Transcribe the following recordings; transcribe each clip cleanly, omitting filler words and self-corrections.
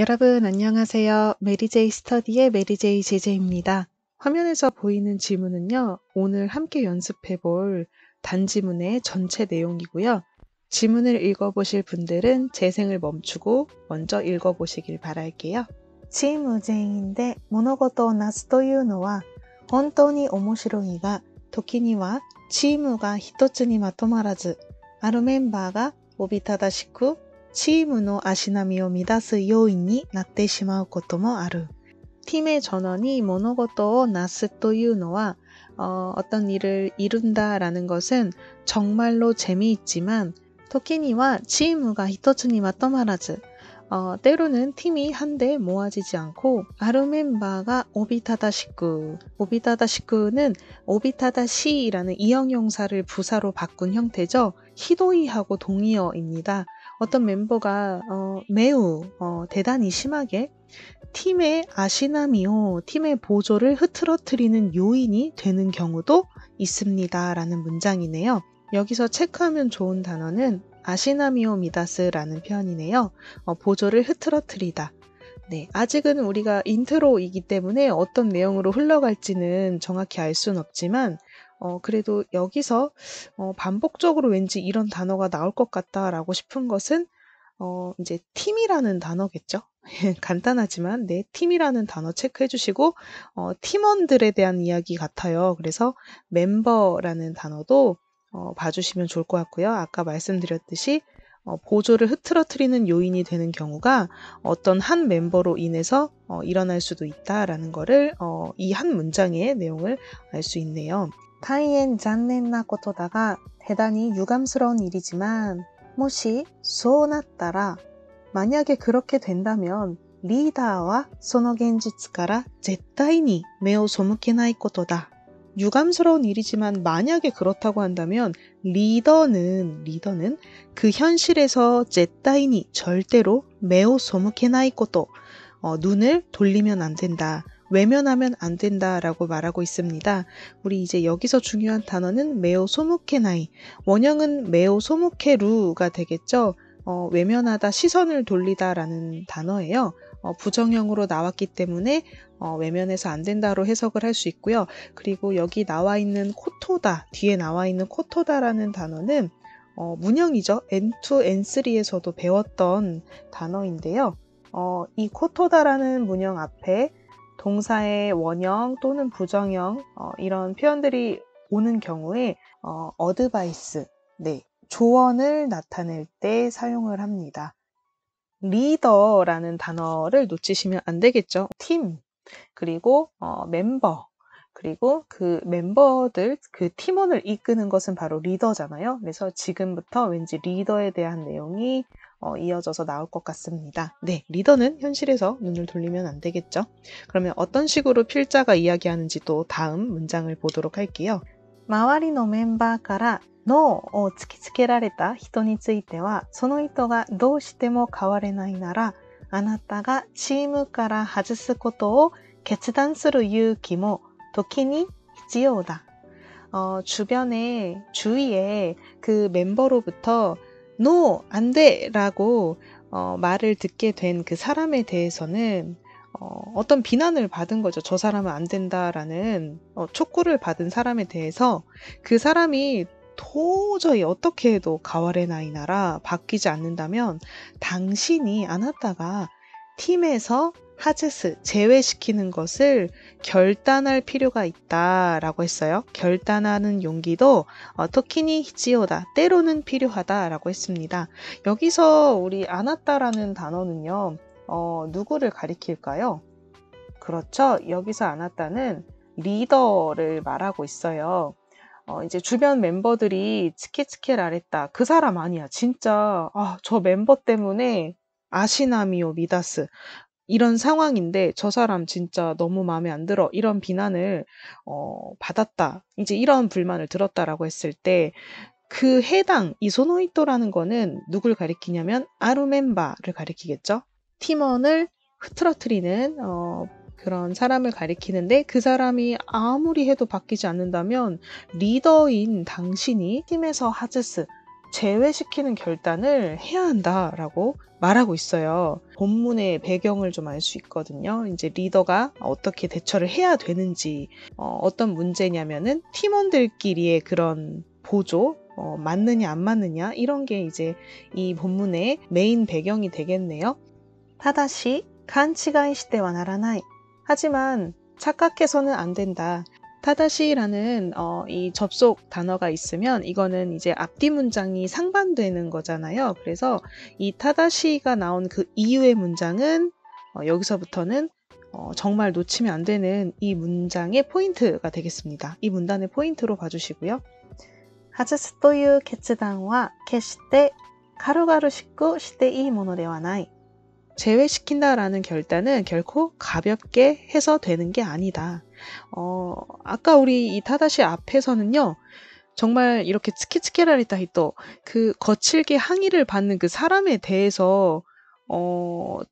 여러분 안녕하세요. 메리제이 스터디의 메리제이 제제입니다. 화면에서 보이는 지문은요, 오늘 함께 연습해 볼 단지문의 전체 내용이고요. 지문을 읽어보실 분들은 재생을 멈추고 먼저 읽어보시길 바랄게요. チーム全員で物事をなすというのは本当に面白いが、時にはチームが一つにまとまらず、あるメンバーがおびただしくチームの足並みを乱す要因になってしまうこともある. 팀의 전원이 物事をなすというのは 어떤 일을 이룬다라는 것은 정말로 재미있지만 時には チームが一つにまとまらず 때로는 팀이 한데 모아지지 않고 아르 멤버가 오비타다시쿠 오비타다시쿠는 오비타다시라는 이형용사를 부사로 바꾼 형태죠. 히도이하고 동의어입니다. 어떤 멤버가 매우 대단히 심하게 팀의 아시나미오, 팀의 보조를 흐트러뜨리는 요인이 되는 경우도 있습니다. 라는 문장이네요. 여기서 체크하면 좋은 단어는 아시나미오 미다스라는 표현이네요. 보조를 흐트러뜨리다. 네, 아직은 우리가 인트로이기 때문에 어떤 내용으로 흘러갈지는 정확히 알 수는 없지만 그래도 여기서 반복적으로 왠지 이런 단어가 나올 것 같다라고 싶은 것은 이제 팀이라는 단어겠죠. 간단하지만 네, 팀이라는 단어 체크해 주시고 팀원들에 대한 이야기 같아요. 그래서 멤버라는 단어도 봐주시면 좋을 것 같고요. 아까 말씀드렸듯이 보조를 흐트러뜨리는 요인이 되는 경우가 어떤 한 멤버로 인해서 일어날 수도 있다라는 거를 이 한 문장의 내용을 알 수 있네요. 大変残念なことだが 대단히 유감스러운 일이지만 もしそうなったら 만약에 그렇게 된다면 리더와 その現実から絶対に目を背けないことだ. 유감스러운 일이지만 만약에 그렇다고 한다면 리더는 그 현실에서 絶対に 절대로 目を背けないこと 눈을 돌리면 안 된다. 외면하면 안 된다라고 말하고 있습니다. 우리 이제 여기서 중요한 단어는 메오 소무케나이, 원형은 메오 소무케루가 되겠죠. 외면하다, 시선을 돌리다라는 단어예요. 부정형으로 나왔기 때문에 외면해서 안 된다로 해석을 할 수 있고요. 그리고 여기 나와 있는 코토다, 뒤에 나와 있는 코토다라는 단어는 문형이죠. N2, N3에서도 배웠던 단어인데요. 이 코토다라는 문형 앞에 동사의 원형 또는 부정형 이런 표현들이 오는 경우에 어드바이스, 네, 조언을 나타낼 때 사용을 합니다. 리더라는 단어를 놓치시면 안 되겠죠. 팀, 그리고 멤버, 그리고 그 멤버들, 그 팀원을 이끄는 것은 바로 리더잖아요. 그래서 지금부터 왠지 리더에 대한 내용이 이어져서 나올 것 같습니다. 네, 리더는 현실에서 눈을 돌리면 안 되겠죠. 그러면 어떤 식으로 필자가 이야기하는지 또 다음 문장을 보도록 할게요. 周りのメンバーからノーを突きつけられた人については、その人がどうしても変われないなら、あなたがチームから外すことを決断する勇気も時に必要だ. 주위에 그 멤버로부터 No, 안 돼! 라고 말을 듣게 된 그 사람에 대해서는 어떤 비난을 받은 거죠. 저 사람은 안 된다라는 촉구를 받은 사람에 대해서 그 사람이 도저히 어떻게 해도 가와레 나이나라 바뀌지 않는다면 당신이 아나타가 팀에서 하즈스, 제외시키는 것을 결단할 필요가 있다라고 했어요. 결단하는 용기도 토키니 히치요다, 때로는 필요하다라고 했습니다. 여기서 우리 아나타라는 단어는요, 누구를 가리킬까요? 그렇죠. 여기서 아나타는 리더를 말하고 있어요. 이제 주변 멤버들이 치키치케라랬다. 그 사람 아니야. 진짜 저 멤버 때문에 아시나미오 미다스. 이런 상황인데 저 사람 진짜 너무 마음에 안 들어. 이런 비난을 받았다. 이제 이런 불만을 들었다라고 했을 때 그 해당 이소노이토라는 거는 누굴 가리키냐면 아루 멤버를 가리키겠죠. 팀원을 흐트러뜨리는 그런 사람을 가리키는데 그 사람이 아무리 해도 바뀌지 않는다면 리더인 당신이 팀에서 하즈스, 제외시키는 결단을 해야 한다라고 말하고 있어요. 본문의 배경을 좀 알 수 있거든요. 이제 리더가 어떻게 대처를 해야 되는지, 어떤 문제냐면은 팀원들끼리의 그런 보조, 맞느냐 안 맞느냐 이런 게 이제 이 본문의 메인 배경이 되겠네요. 타다시 간치가이 시대와 나라나이. 하지만 착각해서는 안 된다. 타다시라는 이 접속 단어가 있으면 이거는 이제 앞뒤 문장이 상반되는 거잖아요. 그래서 이 타다시가 나온 그 이후의 문장은 여기서부터는 정말 놓치면 안 되는 이 문장의 포인트가 되겠습니다. 이 문단의 포인트로 봐주시고요. 外すという決断は決して軽々しくしていいものではない。 제외시킨다라는 결단은 결코 가볍게 해서 되는 게 아니다. 아까 우리 이 타다시 앞에서는요, 정말 이렇게 츠키츠키라리타 히토, 그 거칠게 항의를 받는 그 사람에 대해서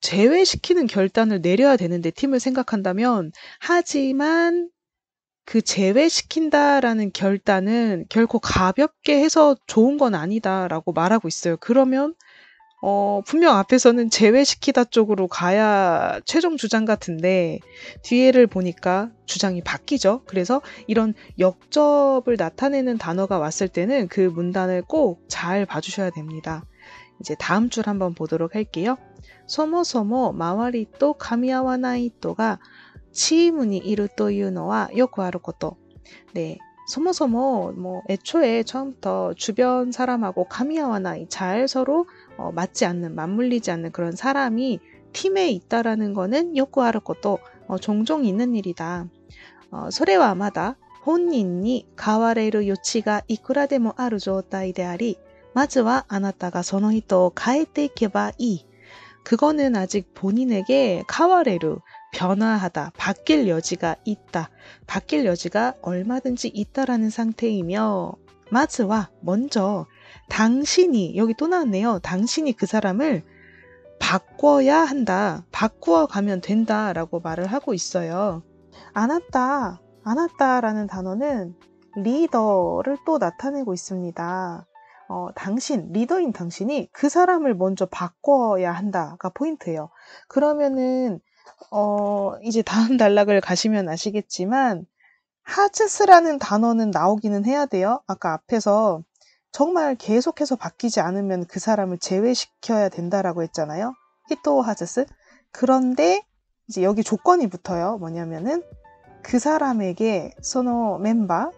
제외시키는 결단을 내려야 되는데 팀을 생각한다면, 하지만 그 제외시킨다라는 결단은 결코 가볍게 해서 좋은 건 아니다라고 말하고 있어요. 그러면 분명 앞에서는 제외시키다 쪽으로 가야 최종 주장 같은데 뒤에를 보니까 주장이 바뀌죠. 그래서 이런 역접을 나타내는 단어가 왔을 때는 그 문단을 꼭 잘 봐주셔야 됩니다. 이제 다음 줄 한번 보도록 할게요. 소모소모 마와리 또 가미아와나이 또가 치무니 이루 또いうのはよくあること. 네. 소모소모 애초에 처음부터 주변 사람하고 가미아와나이 잘 서로 맞지 않는, 맞물리지 않는 그런 사람이 팀에 있다라는 거는 요구 아를 것도 종종 있는 일이다. 소레와 마다 본인이 가와레루 요치가 이쿠라でもある状態であり、まずはあなたがその人を変えていけばいい. 그거는 아직 본인에게 가와레루, 변화하다, 바뀔 여지가 있다. 바뀔 여지가 얼마든지 있다라는 상태이며, 마즈와 먼저 당신이, 여기 또 나왔네요. 당신이 그 사람을 바꿔야 한다. 바꾸어 가면 된다 라고 말을 하고 있어요. 아나따라는 단어는 리더를 또 나타내고 있습니다. 당신, 리더인 당신이 그 사람을 먼저 바꿔야 한다가 포인트예요. 그러면은 이제 다음 단락을 가시면 아시겠지만 하즈스라는 단어는 나오기는 해야 돼요. 아까 앞에서 정말 계속해서 바뀌지 않으면 그 사람을 제외시켜야 된다라고 했잖아요. 히토 하즈스. 그런데 이제 여기 조건이 붙어요. 뭐냐면은 그 사람에게 소노 멤버,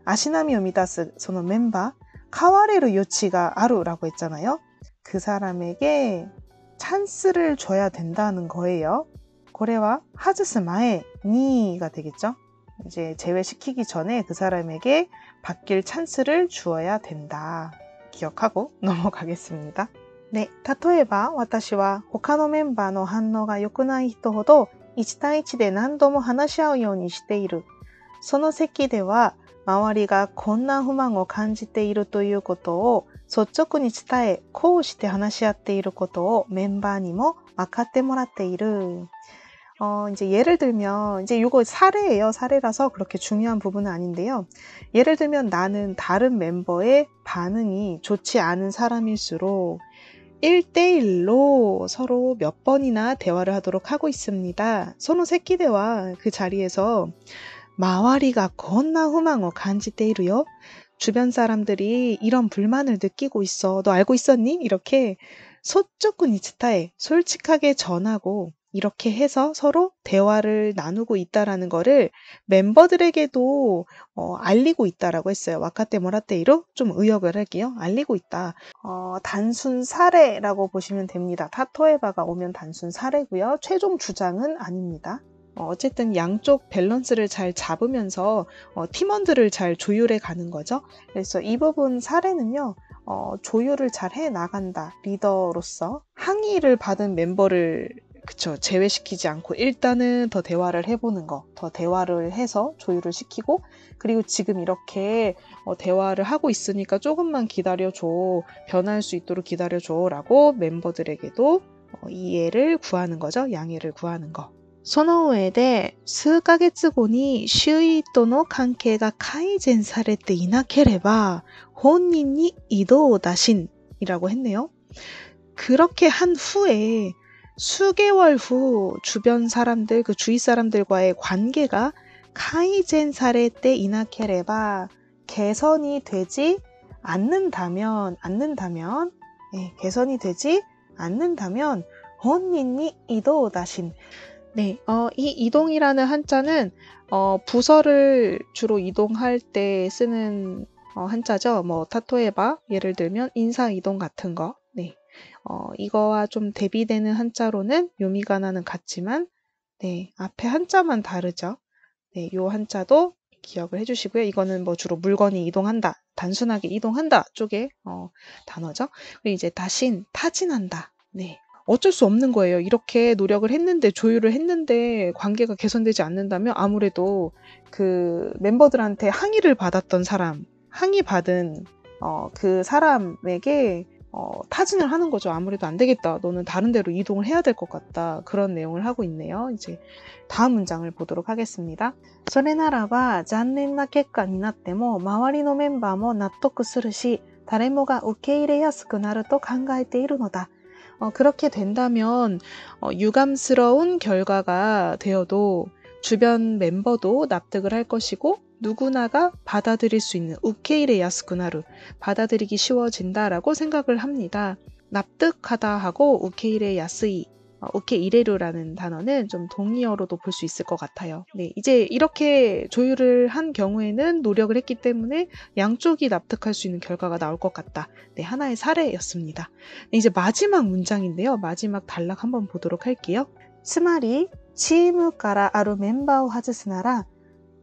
아시나미を満たす その 멤버, 카와레루 요치가 아루라고 했잖아요. 그 사람에게 찬스를 줘야 된다는 거예요. 고래와 하즈스 마에 니가 되겠죠. 이제 제외시키기 전에 그 사람에게 바뀔 찬스를 주어야 된다. 기억하고 넘어가겠습니다. 네, 例えば私は他のメンバーの反応が良くない人ほど1対1で何度も話し合うようにしている。その席では周りがこんな不満を感じているということを率直に伝え、こうして話し合っていることをメンバーにも分かってもらっている。 이제 예를 들면, 이제 이거 사례예요. 사례라서 그렇게 중요한 부분은 아닌데요. 예를 들면 나는 다른 멤버의 반응이 좋지 않은 사람일수록 1대1로 서로 몇 번이나 대화를 하도록 하고 있습니다. 서로 새끼대와 그 자리에서 마와리가 건나 후망어 간지테이루요. 주변 사람들이 이런 불만을 느끼고 있어. 너 알고 있었니? 이렇게 소쪼꾸니 치타에 솔직하게 전하고 이렇게 해서 서로 대화를 나누고 있다라는 거를 멤버들에게도 알리고 있다라고 했어요. 와카테 모라테이로 좀 의역을 할게요. 알리고 있다. 단순 사례라고 보시면 됩니다. 타토에바가 오면 단순 사례고요. 최종 주장은 아닙니다. 어쨌든 양쪽 밸런스를 잘 잡으면서 팀원들을 잘 조율해 가는 거죠. 그래서 이 부분 사례는요. 조율을 잘 해 나간다. 리더로서 항의를 받은 멤버를 제외시키지 않고 일단은 더 대화를 해보는 거, 더 대화를 해서 조율을 시키고, 그리고 지금 이렇게 대화를 하고 있으니까 조금만 기다려줘, 변할 수 있도록 기다려줘 라고 멤버들에게도 이해를 구하는 거죠. 양해를 구하는 거. その上で、数ヶ月後に周囲との関係が改善されていなければ本人に이도 다신이라고 했네요. 그렇게 한 후에 수개월 후 주변 사람들, 그 주위 사람들과의 관계가 카이젠 사레때 이나케레바 개선이 되지 않는다면, 개선이 되지 않는다면 혼인이 이도 다신. 네, 이 이동이라는 한자는 부서를 주로 이동할 때 쓰는 한자죠. 뭐 타토에바 예를 들면 인사 이동 같은 거. 네. 이거와 좀 대비되는 한자로는 요미가나는 같지만 네, 앞에 한자만 다르죠. 네, 요 한자도 기억을 해주시고요. 이거는 뭐 주로 물건이 이동한다, 단순하게 이동한다 쪽의 단어죠. 그리고 이제 다신, 타진한다. 네. 어쩔 수 없는 거예요. 이렇게 노력을 했는데, 조율을 했는데 관계가 개선되지 않는다면 아무래도 그 멤버들한테 항의를 받았던 사람, 항의받은 그 사람에게 타진을 하는 거죠. 아무래도 안 되겠다. 너는 다른 데로 이동을 해야 될 것 같다. 그런 내용을 하고 있네요. 이제 다음 문장을 보도록 하겠습니다. それならば残念な結果になっても周りのメンバーも納得するし誰もが受け入れやすくなると考えているのだ. 그렇게 된다면 유감스러운 결과가 되어도 주변 멤버도 납득을 할 것이고 누구나가 받아들일 수 있는 우케이레 야스쿠나루, 받아들이기 쉬워진다라고 생각을 합니다. 납득하다 하고 우케이레 야스이, 우케이레루라는 단어는 좀 동의어로도 볼 수 있을 것 같아요. 네, 이제 이렇게 조율을 한 경우에는 노력을 했기 때문에 양쪽이 납득할 수 있는 결과가 나올 것 같다. 네, 하나의 사례였습니다. 네, 이제 마지막 문장인데요. 마지막 단락 한번 보도록 할게요. つまりチームからあるメンバーを外すなら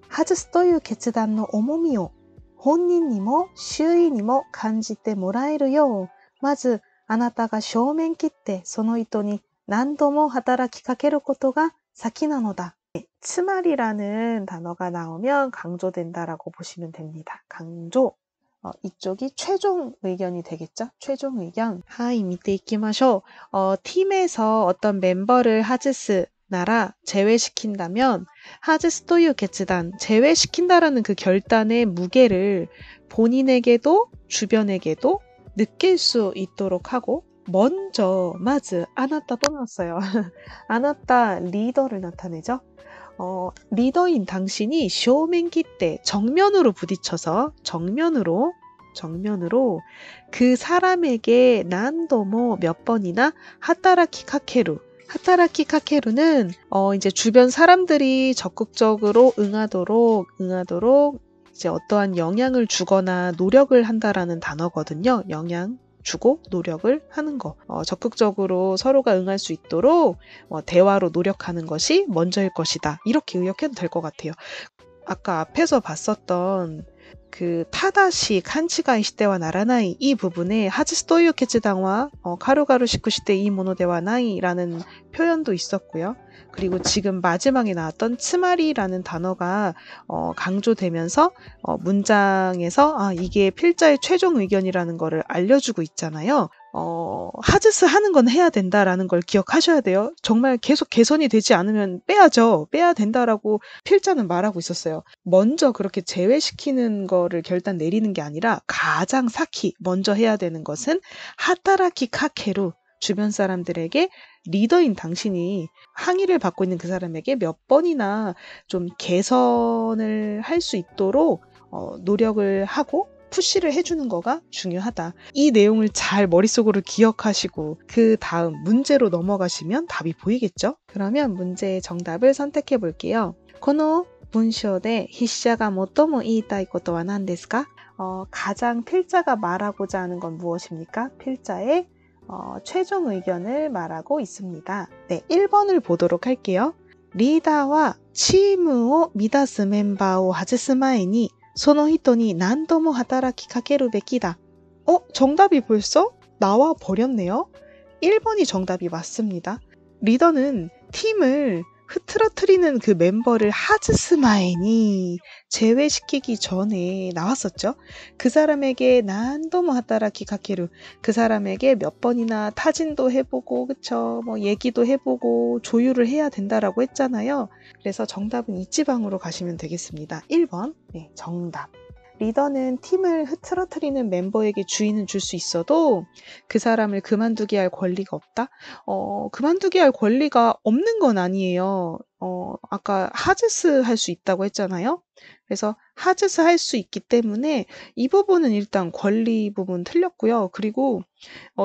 外すという決断の重みを本人にも周囲にも感じてもらえるよう、まずあなたが正面切ってその意図に何度も働きかけることが先なのだ.つまり라는 단어가 나오면 강조된다라고 보시면 됩니다. 강조. 이쪽이 최종 의견이 되겠죠? 최종 의견. 하이, 밑에 이키마쇼. 팀에서 어떤 멤버를 하즈스 나라 제외시킨다면 하즈스 또유決断, 제외시킨다라는 그 결단의 무게를 본인에게도 주변에게도 느낄 수 있도록 하고 먼저 마즈 아나타 또 나왔어요. 아나타 리더를 나타내죠. 리더인 당신이 쇼맨기 때 정면으로 부딪혀서 정면으로 그 사람에게 난도모 몇 번이나 하타라키 카케루, 하타라키 카케루는 이제 주변 사람들이 적극적으로 응하도록 이제 어떠한 영향을 주거나 노력을 한다라는 단어거든요. 영향 주고 노력을 하는 거. 적극적으로 서로가 응할 수 있도록 대화로 노력하는 것이 먼저일 것이다. 이렇게 의역해도 될 것 같아요. 아까 앞에서 봤었던 그 타다시 칸치가이 시대와 나라나이 이 부분에 하즈스 또유決断와 가루가루 시쿠 시대 이 모노데와 나이라는 표현도 있었고요. 그리고 지금 마지막에 나왔던 츠마리라는 단어가 강조되면서 문장에서 이게 필자의 최종 의견이라는 거를 알려주고 있잖아요. 하즈스 하는 건 해야 된다라는 걸 기억하셔야 돼요. 정말 계속 개선이 되지 않으면 빼야죠. 빼야 된다라고 필자는 말하고 있었어요. 먼저 그렇게 제외시키는 거를 결단 내리는 게 아니라 가장 사키 먼저 해야 되는 것은 하타라키 카케루, 주변 사람들에게 리더인 당신이 항의를 받고 있는 그 사람에게 몇 번이나 좀 개선을 할 수 있도록 노력을 하고 푸시를 해주는 거가 중요하다. 이 내용을 잘 머릿속으로 기억하시고 그 다음 문제로 넘어가시면 답이 보이겠죠? 그러면 문제의 정답을 선택해 볼게요. この文章で筆者が最も言いたいことは何ですか? 가장 필자가 말하고자 하는 건 무엇입니까? 필자의 최종 의견을 말하고 있습니다. 네, 1번을 보도록 할게요. 리더와 팀을 믿을 멤버를 外す前にその人に何度も働きかけるべきだ. 정답이 벌써 나와 버렸네요. 1번이 정답이 맞습니다. 리더는 팀을 흐트러트리는 그 멤버를 하즈스마인이 제외시키기 전에 나왔었죠. 그 사람에게 난도모 하타라키 가케루, 그 사람에게 몇 번이나 타진도 해보고, 그쵸? 뭐 얘기도 해보고 조율을 해야 된다라고 했잖아요. 그래서 정답은 이지방으로 가시면 되겠습니다. 1번. 네, 정답. 리더는 팀을 흐트러트리는 멤버에게 주의는 줄 수 있어도 그 사람을 그만두게 할 권리가 없다? 그만두게 할 권리가 없는 건 아니에요. 아까 하즈스 할 수 있다고 했잖아요. 그래서 하즈스 할 수 있기 때문에 이 부분은 일단 권리 부분 틀렸고요. 그리고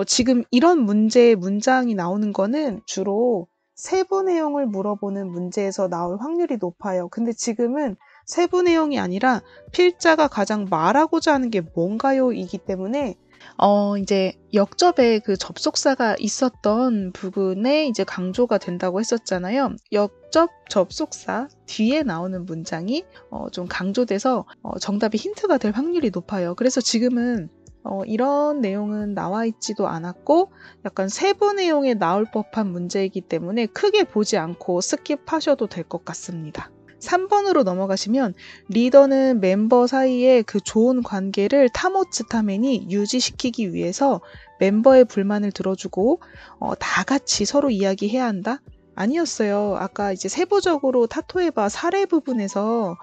지금 이런 문장이 나오는 거는 주로 세부 내용을 물어보는 문제에서 나올 확률이 높아요. 근데 지금은 세부 내용이 아니라 필자가 가장 말하고자 하는 게 뭔가요? 이기 때문에 이제 역접에 그 접속사가 있었던 부분에 이제 강조가 된다고 했었잖아요. 역접 접속사 뒤에 나오는 문장이 좀 강조돼서 정답이 힌트가 될 확률이 높아요. 그래서 지금은 이런 내용은 나와 있지도 않았고 약간 세부 내용에 나올 법한 문제이기 때문에 크게 보지 않고 스킵하셔도 될 것 같습니다. 3번으로 넘어가시면 리더는 멤버 사이에 그 좋은 관계를 타모츠타메니 유지시키기 위해서 멤버의 불만을 들어주고 다 같이 서로 이야기해야 한다? 아니었어요. 아까 이제 세부적으로 타토에바 사례 부분에서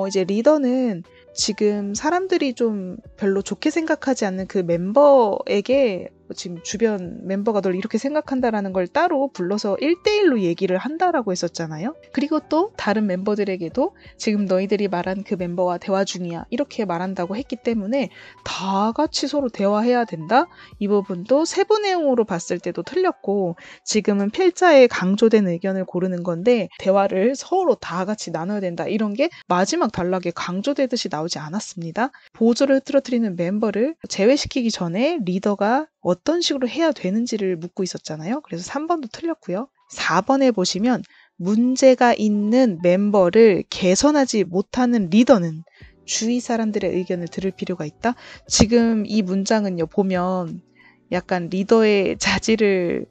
이제 리더는 지금 사람들이 좀 별로 좋게 생각하지 않는 그 멤버에게 지금 주변 멤버가 널 이렇게 생각한다라는 걸 따로 불러서 1대1로 얘기를 한다라고 했었잖아요. 그리고 또 다른 멤버들에게도 지금 너희들이 말한 그 멤버와 대화 중이야 이렇게 말한다고 했기 때문에 다 같이 서로 대화해야 된다? 이 부분도 세부 내용으로 봤을 때도 틀렸고 지금은 필자에 강조된 의견을 고르는 건데 대화를 서로 다 같이 나눠야 된다 이런 게 마지막 단락에 강조되듯이 나오지 않았습니다. 보조를 흐트러뜨리는 멤버를 제외시키기 전에 리더가 어떤 식으로 해야 되는지를 묻고 있었잖아요. 그래서 3번도 틀렸고요. 4번에 보시면 문제가 있는 멤버를 개선하지 못하는 리더는 주위 사람들의 의견을 들을 필요가 있다. 지금 이 문장은요, 보면 약간 리더의 자질을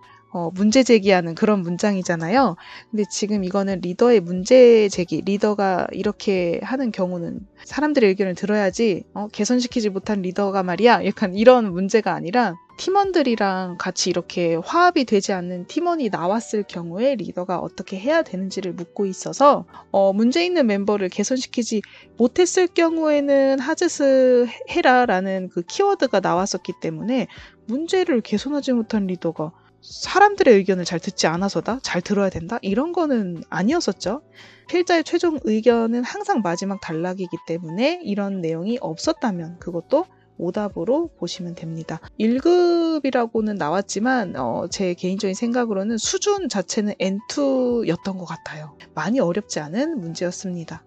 문제 제기하는 그런 문장이잖아요. 근데 지금 이거는 리더의 문제 제기, 리더가 이렇게 하는 경우는 사람들의 의견을 들어야지 개선시키지 못한 리더가 말이야. 약간 이런 문제가 아니라 팀원들이랑 같이 이렇게 화합이 되지 않는 팀원이 나왔을 경우에 리더가 어떻게 해야 되는지를 묻고 있어서 문제 있는 멤버를 개선시키지 못했을 경우에는 하즈스 해라라는 그 키워드가 나왔었기 때문에 문제를 개선하지 못한 리더가 사람들의 의견을 잘 듣지 않아서다? 잘 들어야 된다? 이런 거는 아니었었죠. 필자의 최종 의견은 항상 마지막 단락이기 때문에 이런 내용이 없었다면 그것도 오답으로 보시면 됩니다. 1급이라고는 나왔지만 제 개인적인 생각으로는 수준 자체는 N2였던 것 같아요. 많이 어렵지 않은 문제였습니다.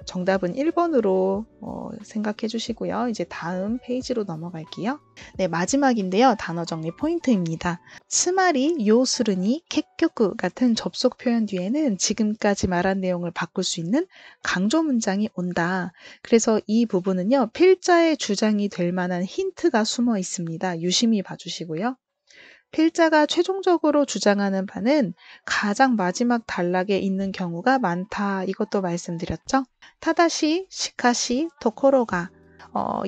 정답은 1번으로 생각해 주시고요. 이제 다음 페이지로 넘어갈게요. 네, 마지막인데요. 단어 정리 포인트입니다. 스마리, 요스르니, 켓교쿠 같은 접속 표현 뒤에는 지금까지 말한 내용을 바꿀 수 있는 강조 문장이 온다. 그래서 이 부분은요. 필자의 주장이 될 만한 힌트가 숨어 있습니다. 유심히 봐주시고요. 필자가 최종적으로 주장하는 바는 가장 마지막 단락에 있는 경우가 많다. 이것도 말씀드렸죠. 타다시, 시카시, 토코로가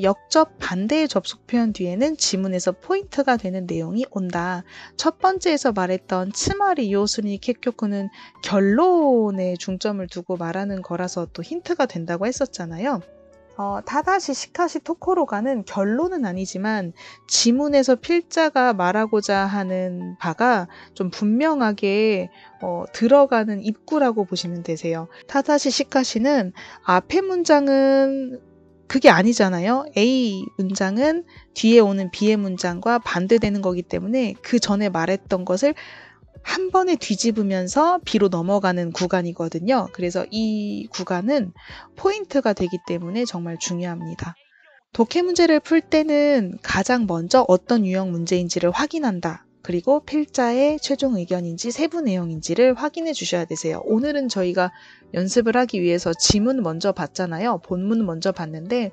역접 반대의 접속 표현 뒤에는 지문에서 포인트가 되는 내용이 온다. 첫 번째에서 말했던 츠마리 요순이 켓교쿠는 결론에 중점을 두고 말하는 거라서 또 힌트가 된다고 했었잖아요. 타다시 시카시 토코로가는 결론은 아니지만 지문에서 필자가 말하고자 하는 바가 좀 분명하게 들어가는 입구라고 보시면 되세요. 타다시 시카시는 앞에 문장은 그게 아니잖아요. A 문장은 뒤에 오는 B의 문장과 반대되는 거기 때문에 그 전에 말했던 것을 한 번에 뒤집으면서 B로 넘어가는 구간이거든요. 그래서 이 구간은 포인트가 되기 때문에 정말 중요합니다. 독해 문제를 풀 때는 가장 먼저 어떤 유형 문제인지를 확인한다. 그리고 필자의 최종 의견인지 세부 내용인지를 확인해 주셔야 되세요. 오늘은 저희가 연습을 하기 위해서 지문 먼저 봤잖아요. 본문 먼저 봤는데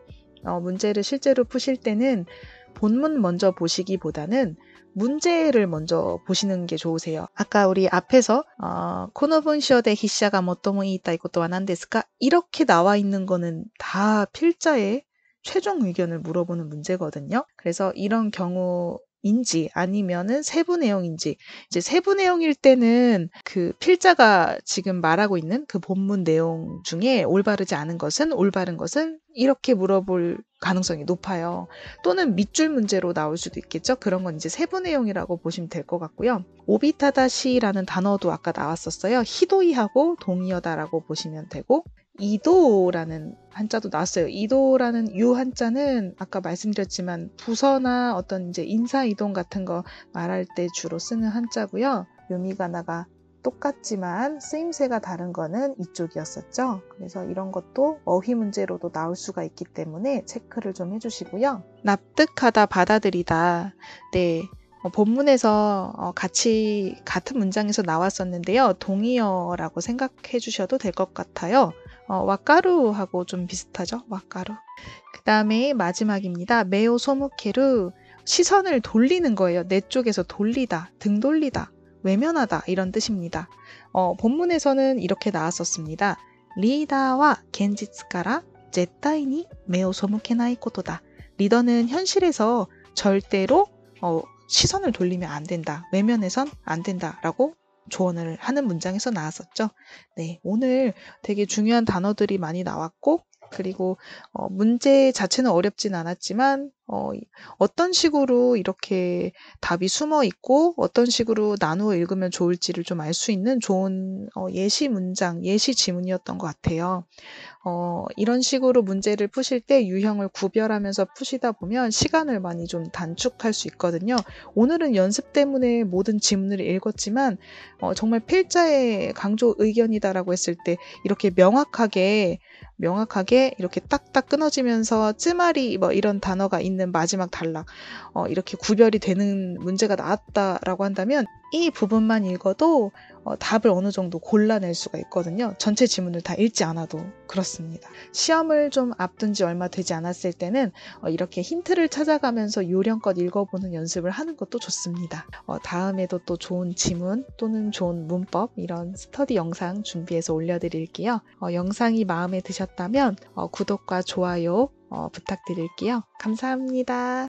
문제를 실제로 푸실 때는 본문 먼저 보시기보다는 문제를 먼저 보시는 게 좋으세요. 아까 우리 앞에서 この文章で筆者が最も言いたいことは何ですか? 이렇게 나와 있는 거는 다 필자의 최종 의견을 물어보는 문제거든요. 그래서 이런 경우인지 아니면은 세부 내용인지, 이제 세부 내용일 때는 그 필자가 지금 말하고 있는 그 본문 내용 중에 올바르지 않은 것은, 올바른 것은 이렇게 물어볼 가능성이 높아요. 또는 밑줄 문제로 나올 수도 있겠죠. 그런 건 이제 세부 내용이라고 보시면 될 것 같고요. 오비타다시라는 단어도 아까 나왔었어요. 히도이하고 동의어다라고 보시면 되고, 이도라는 한자도 나왔어요. 이도라는 유 한자는 아까 말씀드렸지만 부서나 어떤 이제 인사 이동 같은 거 말할 때 주로 쓰는 한자고요. 요미가나가 똑같지만 쓰임새가 다른 거는 이쪽이었었죠. 그래서 이런 것도 어휘 문제로도 나올 수가 있기 때문에 체크를 좀 해주시고요. 납득하다, 받아들이다. 네. 본문에서 같이 같은 문장에서 나왔었는데요. 동의어라고 생각해 주셔도 될 것 같아요. 와까루하고 좀 비슷하죠? 와까루. 그 다음에 마지막입니다. 메오 소무케루. 시선을 돌리는 거예요. 내 쪽에서 돌리다, 등 돌리다, 외면하다 이런 뜻입니다. 본문에서는 이렇게 나왔었습니다. 리더와 겐지츠카라 제타이니 메오 소무케나이 코토다. 리더는 현실에서 절대로 시선을 돌리면 안 된다. 외면해선 안 된다라고 조언을 하는 문장에서 나왔었죠. 네, 오늘 되게 중요한 단어들이 많이 나왔고, 그리고 문제 자체는 어렵진 않았지만 어떤 식으로 이렇게 답이 숨어 있고 어떤 식으로 나누어 읽으면 좋을지를 좀 알 수 있는 좋은 예시 문장, 예시 지문이었던 것 같아요. 이런 식으로 문제를 푸실 때 유형을 구별하면서 푸시다 보면 시간을 많이 좀 단축할 수 있거든요. 오늘은 연습 때문에 모든 지문을 읽었지만 정말 필자의 강조 의견이다라고 했을 때 이렇게 명확하게 이렇게 딱딱 끊어지면서 쯔마리 뭐 이런 단어가 있는 마지막 단락 이렇게 구별이 되는 문제가 나왔다라고 한다면 이 부분만 읽어도 답을 어느 정도 골라낼 수가 있거든요. 전체 지문을 다 읽지 않아도 그렇습니다. 시험을 좀 앞둔 지 얼마 되지 않았을 때는 이렇게 힌트를 찾아가면서 요령껏 읽어보는 연습을 하는 것도 좋습니다. 다음에도 또 좋은 지문 또는 좋은 문법 이런 스터디 영상 준비해서 올려드릴게요. 영상이 마음에 드셨다면 구독과 좋아요 부탁드릴게요. 감사합니다.